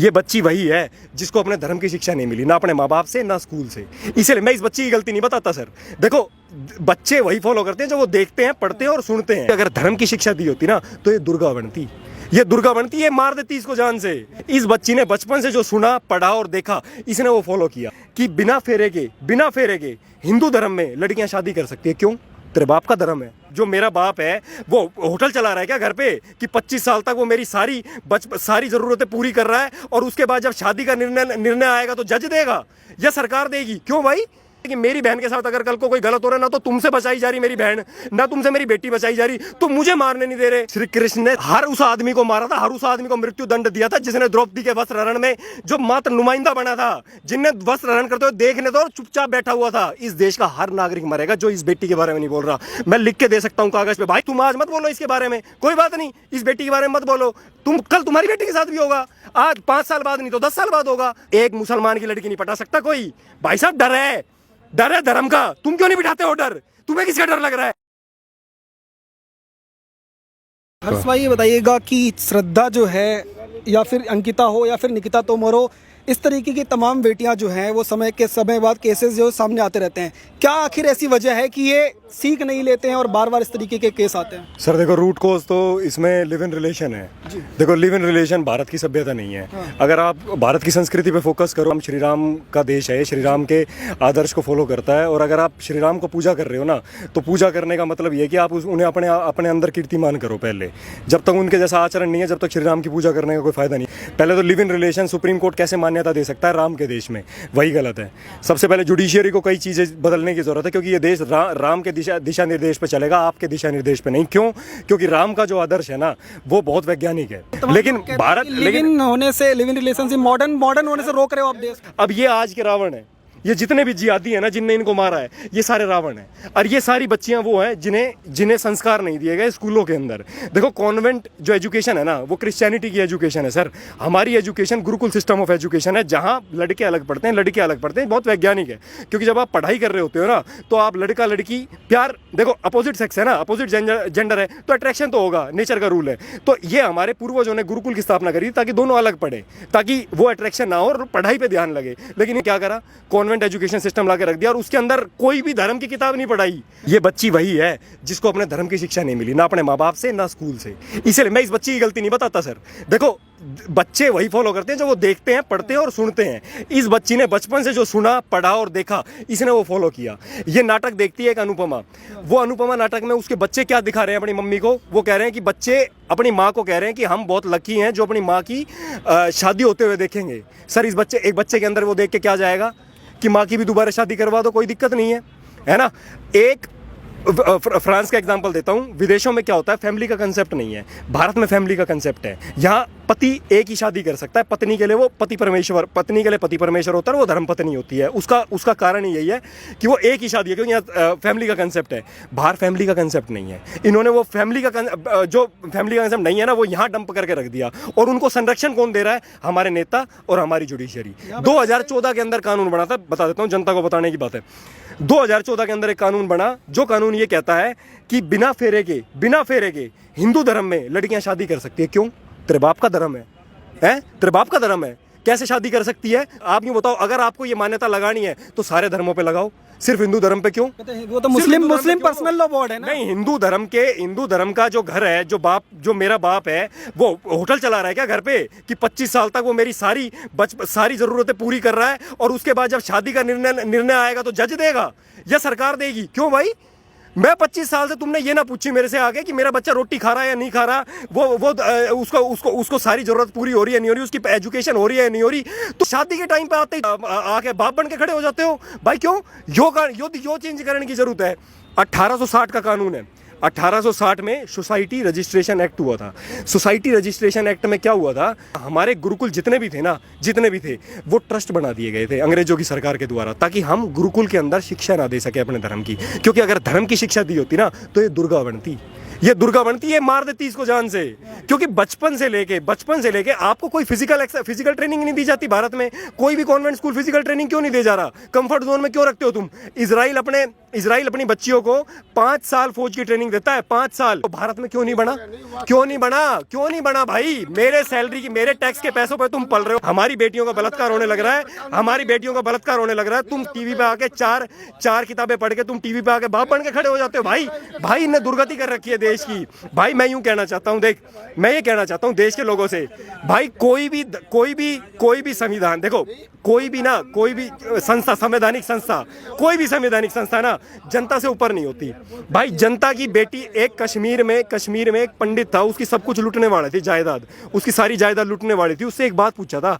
ये बच्ची वही है जिसको अपने धर्म की शिक्षा नहीं मिली, ना अपने माँ बाप से ना स्कूल से। इसलिए मैं इस बच्ची की गलती नहीं बताता सर। देखो बच्चे वही फॉलो करते हैं जो वो देखते हैं, पढ़ते हैं और सुनते हैं। अगर धर्म की शिक्षा दी होती ना तो ये दुर्गा बनती, ये मार देती इसको जान से। इस बच्ची ने बचपन से जो सुना, पढ़ा और देखा, इसने वो फॉलो किया कि बिना फेरे के हिंदू धर्म में लड़कियां शादी कर सकती है। क्यों? तेरे बाप का धर्म है। जो मेरा बाप है वो होटल चला रहा है क्या घर पे कि 25 साल तक वो मेरी सारी जरूरतें पूरी कर रहा है और उसके बाद जब शादी का निर्णय आएगा तो जज देगा या सरकार देगी? क्यों भाई? कि मेरी बहन के साथ अगर कल को कोई गलत हो रहा है, ना तो तुमसे बचाई जा रही मेरी बहन, ना तुमसे मेरी बेटी बचाई जा रही, तो मुझे मारने नहीं दे रहे। श्री कृष्ण ने हर उस आदमी को मारा था, हर उस आदमी को मृत्यु दंड दिया था जिसने द्रौपदी के वस्त्र हरण में जो मात्र नुमाइंदा बना था, जिनने वस्त्र हरण करते हुए देखने तो चुपचाप बैठा हुआ था। इस देश का हर नागरिक मरेगा जो इस बेटी के बारे में नहीं बोल रहा। मैं लिख के दे सकता हूँ कागज पे, भाई तुम आज मत बोलो इसके बारे में, कोई बात नहीं, इस बेटी के बारे में मत बोलो। कल तुम्हारी बेटी के साथ भी होगा, आज 5 साल बाद नहीं तो 10 साल बाद होगा। एक मुसलमान की लड़की नहीं पटा सकता कोई। भाई साहब डर है धर्म का। तुम क्यों नहीं बिठाते हो डर? तुम्हें किसका डर लग रहा है? हर्ष भाई ये बताइएगा कि श्रद्धा जो है या फिर अंकिता हो या फिर निकिता तोमर हो, इस तरीके की तमाम बेटियां जो हैं वो समय बाद केसेस जो सामने आते रहते हैं। क्या आखिर ऐसी वजह है कि ये सीख नहीं लेते हैं और बार बार इस तरीके के केस आते हैं? सर देखो रूट कोज तो इसमें लिव इन रिलेशन है। देखो लिव इन रिलेशन भारत की सभ्यता नहीं है। हाँ। अगर आप भारत की संस्कृति पे फोकस करो, हम श्री राम का देश है, श्री राम के आदर्श को फॉलो करता है। और अगर आप श्री राम को पूजा कर रहे हो ना, तो पूजा करने का मतलब ये है कि आप उन्हें अपने अंदर कीर्तिमान करो। पहले जब तक उनके जैसा आचरण नहीं है, जब तक श्री राम की पूजा करने का कोई फायदा नहीं। पहले तो live in relation supreme court कैसे मान्यता दे सकता है राम के देश में? वही गलत है। सबसे पहले जुडिशियरी को कई चीज़ें बदलने की जरूरत है, क्योंकि ये देश राम के दिशा निर्देश पे चलेगा, आपके दिशा निर्देश पे नहीं। क्यों? क्योंकि राम का जो आदर्श है ना वो बहुत वैज्ञानिक है। लेकिन Bharat live in relationship modern होने से रोक रहे हो आप देश। अब ये आज के रावण है, ये जितने भी जिहादी है ना, जिनने इनको मारा है, ये सारे रावण हैं। और ये सारी बच्चियां वो हैं जिन्हें संस्कार नहीं दिए गए स्कूलों के अंदर। देखो कॉन्वेंट जो एजुकेशन है ना वो क्रिश्चियनिटी की एजुकेशन है सर। हमारी education Gurukul system of education है, जहां लड़के अलग पढ़ते हैं, लड़के अलग पढ़ते हैं। बहुत वैज्ञानिक है, क्योंकि जब आप पढ़ाई कर रहे होते हो ना तो आप लड़का लड़की प्यार, देखो अपोजिट सेक्स है ना, अपोजिट जेंडर है तो अट्रैक्शन तो होगा, नेचर का रूल है। तो ये हमारे पूर्वजों ने गुरुकुल की स्थापना करी ताकि दोनों अलग पढ़े, ताकि वो अट्रैक्शन ना हो और पढ़ाई पे ध्यान लगे। लेकिन क्या करा, कॉन्वेंट एजुकेशन सिस्टम लाके रख दिया और उसके अंदर कोई भी धर्म की किताब नहीं पढ़ाई। ये बच्ची वही है जिसको अपने धर्म की शिक्षा नहीं मिली, ना अपने माँ बाप से ना स्कूल से। इसलिए मैं इस बच्ची की गलती नहीं बताता सर। देखो बच्चे वही फॉलो करते हैं जो वो देखते हैं, पढ़ते हैं और सुनते हैं। इस बच्ची ने बचपन से जो सुना, पढ़ा और देखा, इसने वो फॉलो किया। ये नाटक देखती है एक अनुपमा, वो अनुपमा नाटक में उसके बच्चे क्या दिखा रहे हैं अपनी मम्मी को? वो कह रहे हैं कि बच्चे अपनी माँ को कह रहे हैं कि हम बहुत लकी हैं जो अपनी माँ की शादी होते हुए देखेंगे। सर एक बच्चे के अंदर वो देख के क्या जाएगा कि माँ की भी दोबारा शादी करवा दो, कोई दिक्कत नहीं है ना। एक फ्रांस का एग्जांपल देता हूँ। विदेशों में क्या होता है, फैमिली का कंसेप्ट नहीं है। भारत में फैमिली का कंसेप्ट है। यहाँ पति एक ही शादी कर सकता है, पत्नी के लिए वो पति परमेश्वर होता है, वो धर्म पत्नी होती है। उसका कारण यही है कि वो एक ही शादी है, क्योंकि यहाँ फैमिली का कंसेप्ट है। बाहर फैमिली का कंसेप्ट नहीं है। इन्होंने वो फैमिली का कंसेप्ट नहीं है ना, वो यहाँ डंप करके रख दिया। और उनको संरक्षण कौन दे रहा है? हमारे नेता और हमारी जुडिशियरी। 2014 के अंदर कानून बना था, बता देता हूँ, जनता को बताने की बात है। 2014 के अंदर एक कानून बना, जो कानून ये कहता है कि बिना फेरे के हिंदू धर्म में लड़कियां शादी कर सकती है। क्यों? तेरे बाप का धर्म है? तेरे बाप का धर्म है, कैसे शादी कर सकती है? आप यूँ बताओ, अगर आपको ये मान्यता लगानी है तो सारे धर्मों पे लगाओ, सिर्फ हिंदू धर्म पे क्यों? वो तो मुस्लिम पर्सनल लॉ बोर्ड है ना। नहीं, हिंदू धर्म का जो घर है, जो मेरा बाप है, वो होटल चला रहा है क्या घर पे कि 25 साल तक वो मेरी सारी जरूरतें पूरी कर रहा है और उसके बाद जब शादी का निर्णय आएगा तो जज देगा या सरकार देगी? क्यों भाई? मैं 25 साल से तुमने ये ना पूछी मेरे से आगे कि मेरा बच्चा रोटी खा रहा है या नहीं खा रहा, उसको सारी जरूरत पूरी हो रही है नहीं हो रही, उसकी एजुकेशन हो रही है नहीं हो रही, तो शादी के टाइम पे आते ही आके बाप बन के खड़े हो जाते हो। भाई क्यों? यो चेंज करने की जरूरत है। 1860 का कानून है। 1860 में सोसाइटी रजिस्ट्रेशन एक्ट हुआ था। सोसाइटी रजिस्ट्रेशन एक्ट में क्या हुआ था, हमारे गुरुकुल जितने भी थे वो ट्रस्ट बना दिए गए थे अंग्रेजों की सरकार के द्वारा, ताकि हम गुरुकुल के अंदर शिक्षा ना दे सके अपने धर्म की। क्योंकि अगर धर्म की शिक्षा दी होती ना तो ये दुर्गा बनती, ये मार देती इसको जान से। क्योंकि बचपन से लेके आपको कोई फिजिकल ट्रेनिंग नहीं दी जाती भारत में। कोई भी कॉन्वेंट स्कूल फिजिकल ट्रेनिंग क्यों नहीं दे जा रहा? कंफर्ट जोन में क्यों रखते हो तुम? इजराइल अपने इजराइल अपनी बच्चियों को 5 साल फौज की ट्रेनिंग देता है, 5 साल। तो भारत में क्यों नहीं बना? क्यों नहीं बना? क्यों नहीं बना भाई? मेरे सैलरी की, मेरे टैक्स के पैसों पे तुम पल रहे हो। हमारी बेटियों का बलात्कार होने लग रहा है, हमारी बेटियों का बलात्कार होने लग रहा है। तुम टीवी पे आके चार किताबें पढ़ के तुम टीवी पे आके बाप बन के खड़े हो जाते हो। भाई इनने दुर्गति कर रखी है देश की। भाई मैं यूं कहना चाहता हूं, देख मैं ये कहना चाहता हूं देश के लोगों से, भाई कोई भी संविधान, देखो कोई भी संस्था, संवैधानिक संस्था, कोई भी संवैधानिक संस्था ना जनता से ऊपर नहीं होती। भाई जनता की बेटी, एक कश्मीर में एक पंडित था, उसकी सब कुछ लूटने वाली थी, जायदाद, उसकी सारी जायदाद लूटने वाली थी। उससे एक बात पूछा था,